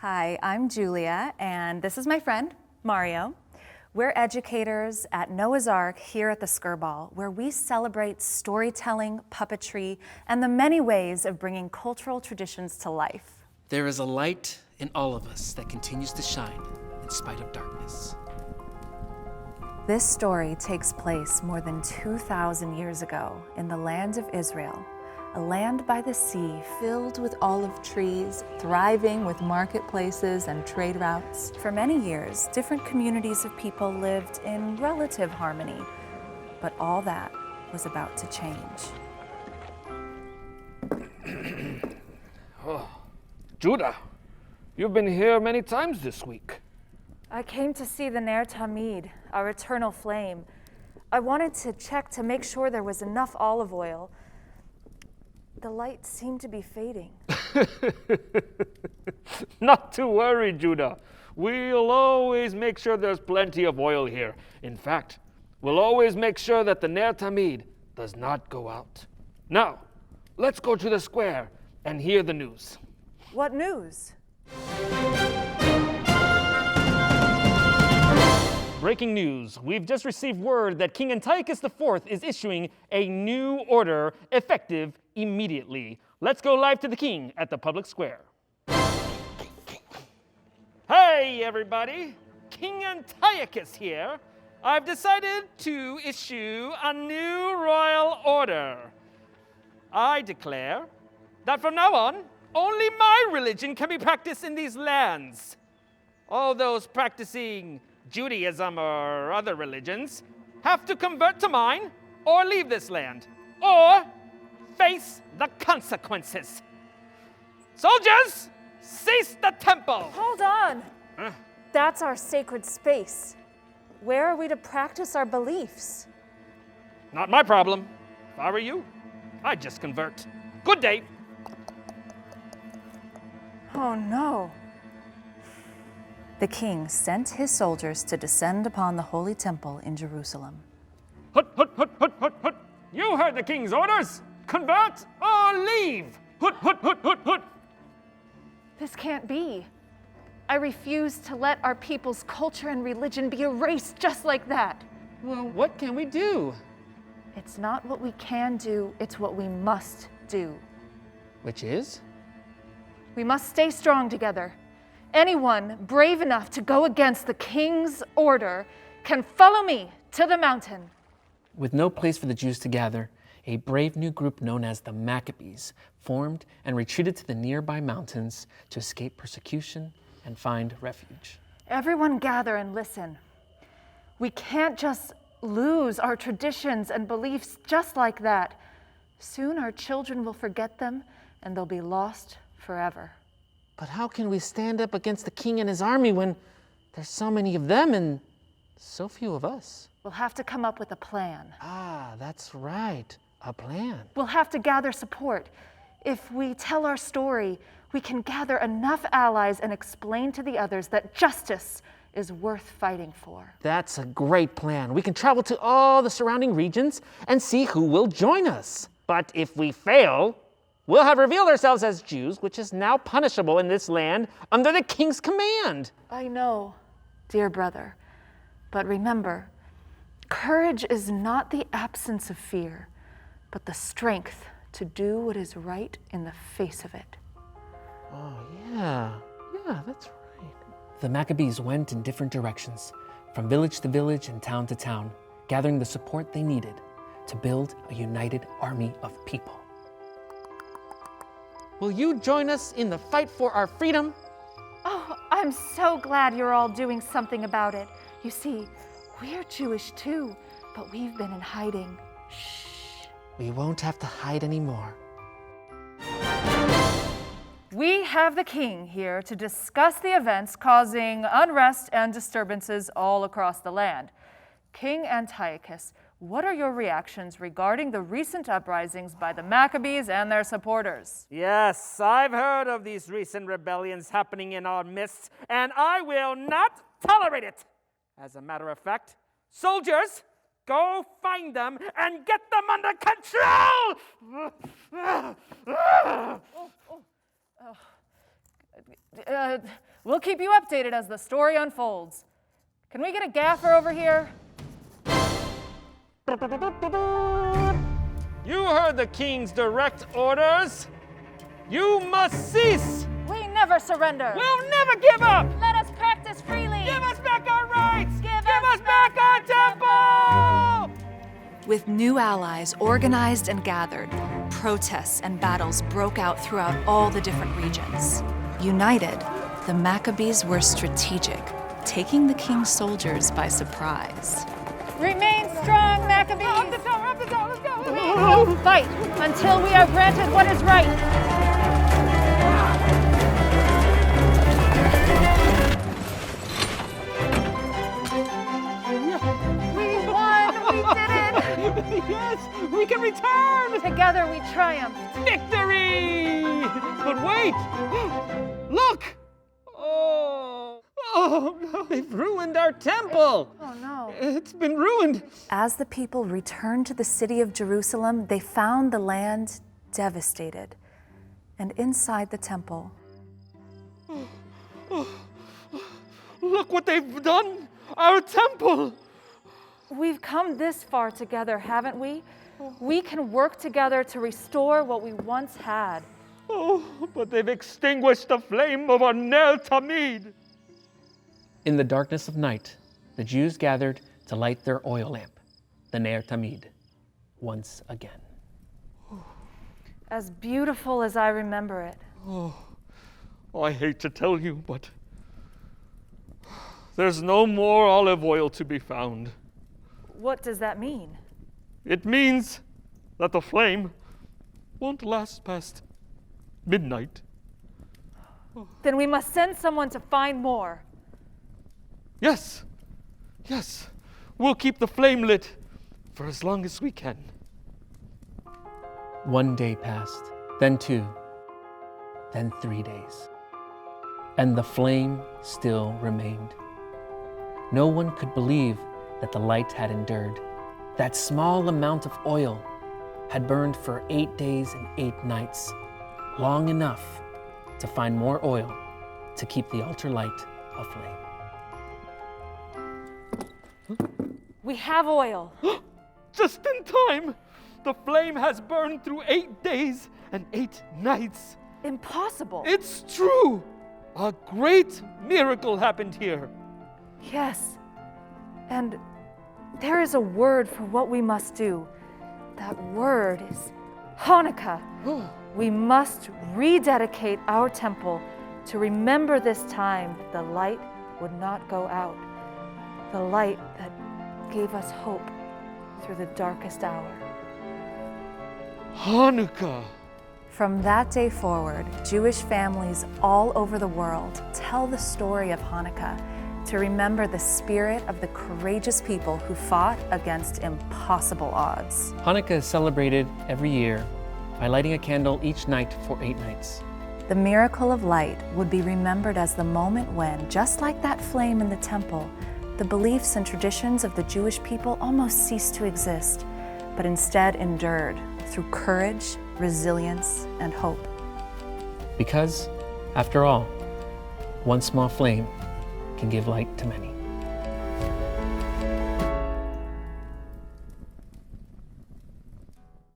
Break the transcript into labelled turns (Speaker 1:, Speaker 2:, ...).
Speaker 1: Hi, I'm Julia, and this is my friend, Mario. We're educators at Noah's Ark here at the Skirball, where we celebrate storytelling, puppetry, and the many ways of bringing cultural traditions to life.
Speaker 2: There is a light in all of us that continues to shine in spite of darkness.
Speaker 1: This story takes place more than 2,000 years ago in the land of Israel, a land by the sea filled with olive trees, thriving with marketplaces and trade routes. For many years, different communities of people lived in relative harmony, but all that was about to change.
Speaker 3: Judah, you've been here many times this week.
Speaker 1: I came to see the Ner Tamid, our eternal flame. I wanted to check to make sure there was enough olive oil. The light seemed to be fading.
Speaker 3: Not to worry, Judah. We'll always make sure there's plenty of oil here. In fact, we'll always make sure that the Ner Tamid does not go out. Now, let's go to the square and hear the news.
Speaker 1: What news?
Speaker 4: Breaking news. We've just received word that King Antiochus IV is issuing a new order effective immediately. Let's go live to the king at the public square. Hey, everybody. King Antiochus here. I've decided to issue a new royal order. I declare that from now on, only my religion can be practiced in these lands. All those practicing Judaism or other religions have to convert to mine or leave this land or face the consequences. Soldiers, seize the temple!
Speaker 1: Hold on! That's our sacred space. Where are we to practice our beliefs?
Speaker 4: Not my problem. If I were you, I'd just convert. Good day.
Speaker 1: Oh no. The king sent his soldiers to descend upon the holy temple in Jerusalem.
Speaker 4: Hut, hut, hut, hut, hut, hut. You heard the king's orders. Convert or leave. Hut, hut, hut, hut, hut.
Speaker 1: This can't be. I refuse to let our people's culture and religion be erased just like that.
Speaker 4: Well, what can we do?
Speaker 1: It's not what we can do, it's what we must do.
Speaker 4: Which is?
Speaker 1: We must stay strong together. Anyone brave enough to go against the king's order can follow me to the mountain.
Speaker 2: With no place for the Jews to gather, a brave new group known as the Maccabees formed and retreated to the nearby mountains to escape persecution and find refuge.
Speaker 1: Everyone gather and listen. We can't just lose our traditions and beliefs just like that. Soon our children will forget them and they'll be lost forever.
Speaker 2: But how can we stand up against the king and his army when there's so many of them and so few of us?
Speaker 1: We'll have to come up with a plan.
Speaker 2: Ah, that's right, a plan.
Speaker 1: We'll have to gather support. If we tell our story, we can gather enough allies and explain to the others that justice is worth fighting for.
Speaker 2: That's a great plan. We can travel to all the surrounding regions and see who will join us. But if we fail, we'll have revealed ourselves as Jews, which is now punishable in this land under the king's command.
Speaker 1: I know, dear brother, but remember, courage is not the absence of fear, but the strength to do what is right in the face of it.
Speaker 2: Oh, yeah, that's right. The Maccabees went in different directions, from village to village and town to town, gathering the support they needed to build a united army of people. Will you join us in the fight for our freedom?
Speaker 1: Oh, I'm so glad you're all doing something about it. You see, we're Jewish too, but we've been in hiding. Shh.
Speaker 2: We won't have to hide anymore.
Speaker 1: We have the king here to discuss the events causing unrest and disturbances all across the land. King Antiochus, what are your reactions regarding the recent uprisings by the Maccabees and their supporters?
Speaker 4: Yes, I've heard of these recent rebellions happening in our midst, and I will not tolerate it. As a matter of fact, soldiers, go find them and get them under control!
Speaker 1: We'll keep you updated as the story unfolds. Can we get a gaffer over here?
Speaker 3: You heard the king's direct orders. You must cease.
Speaker 1: We never surrender.
Speaker 3: We'll never give up.
Speaker 1: Let us practice freely.
Speaker 3: Give us back our rights.
Speaker 1: Give
Speaker 3: us back our temple.
Speaker 1: With new allies organized and gathered, protests and battles broke out throughout all the different regions. United, the Maccabees were strategic, taking the king's soldiers by surprise. Remain strong, Maccabees!
Speaker 3: Up the tower, let's go!
Speaker 1: Fight until we are granted what is right!
Speaker 3: Yes, we can return!
Speaker 1: Together we triumph!
Speaker 3: Victory! But wait! Look! Oh no, they've ruined our temple!
Speaker 1: Oh no.
Speaker 3: It's been ruined!
Speaker 1: As the people returned to the city of Jerusalem, they found the land devastated. And inside the temple,
Speaker 3: Look what they've done! Our temple!
Speaker 1: we've come this far together, haven't we? We can work together to restore what we once had.
Speaker 3: Oh, but they've extinguished the flame of our Ner Tamid.
Speaker 2: In the darkness of night, the Jews gathered to light their oil lamp, the Ner Tamid, once again.
Speaker 1: As beautiful as I remember it.
Speaker 3: Oh, I hate to tell you, but there's no more olive oil to be found.
Speaker 1: What does that mean?
Speaker 3: It means that the flame won't last past midnight.
Speaker 1: Then we must send someone to find more.
Speaker 3: Yes, we'll keep the flame lit for as long as we can.
Speaker 2: 1 day passed, then 2, then 3 days. And the flame still remained. No one could believe that the light had endured. That small amount of oil had burned for 8 days and 8 nights, long enough to find more oil to keep the altar light aflame.
Speaker 1: We have oil.
Speaker 3: Just in time! The flame has burned through 8 days and 8 nights.
Speaker 1: Impossible.
Speaker 3: It's true! A great miracle happened here.
Speaker 1: Yes. And there is a word for what we must do. That word is Hanukkah. We must rededicate our temple to remember this time the light would not go out. The light that gave us hope through the darkest hour.
Speaker 3: Hanukkah!
Speaker 1: From that day forward, Jewish families all over the world tell the story of Hanukkah to remember the spirit of the courageous people who fought against impossible odds.
Speaker 2: Hanukkah is celebrated every year by lighting a candle each night for 8 nights.
Speaker 1: The miracle of light would be remembered as the moment when, just like that flame in the temple, the beliefs and traditions of the Jewish people almost ceased to exist, but instead endured through courage, resilience, and hope.
Speaker 2: Because, after all, one small flame can give light to many.